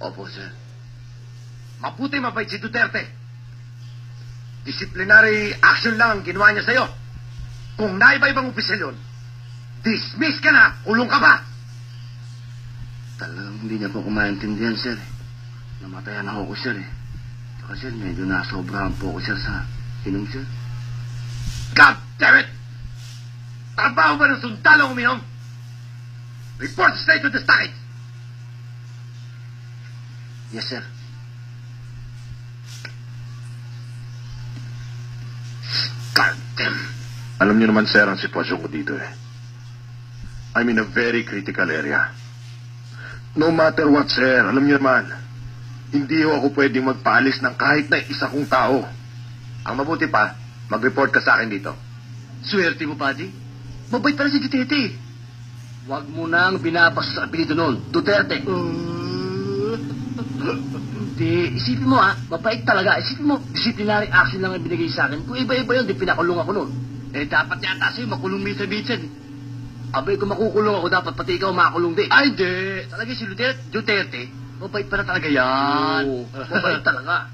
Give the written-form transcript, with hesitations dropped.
Opo, sir. Mabuti mabait si Duterte. Disciplinary action lang ang ginawa niya sa'yo. Kung naiba-ibang opisyal yun, dismiss ka na, kulong ka pa. Talagang hindi niya po kumaintindihan, sir. Namatayan ako, sir, eh. Saka, sir, medyo nasobrahan po ako, sir, sa inom, sir. God damn it! Trabaho ba ng sundalo uminom? Report straight to the stockade. Yes, sir. God damn. Alam niyo naman, sir, ang sitwasyon ko dito, eh. I'm in a very critical area. No matter what, sir, alam niyo naman, hindi ako pwedeng magpaalis ng kahit na isa kong tao. Ang mabuti pa, mag-report ka sa akin dito. Swerte mo, buddy. Mabait pala si Duterte. Huwag mo nang binabasa sa apelido nun. Duterte. Hindi. Isipin mo, mabait talaga. Isipin mo, disciplinary action lang ang binigay sa akin. Kung iba-iba yun, di pinakulong ako nun. Eh, dapat yata sa'yo makulong minsan-minsan. Abay, kung makukulong ako, dapat pati ikaw makulong din. Ay, di. Talaga si Duterte, mabait pala talaga yan. Oo. Mabait talaga.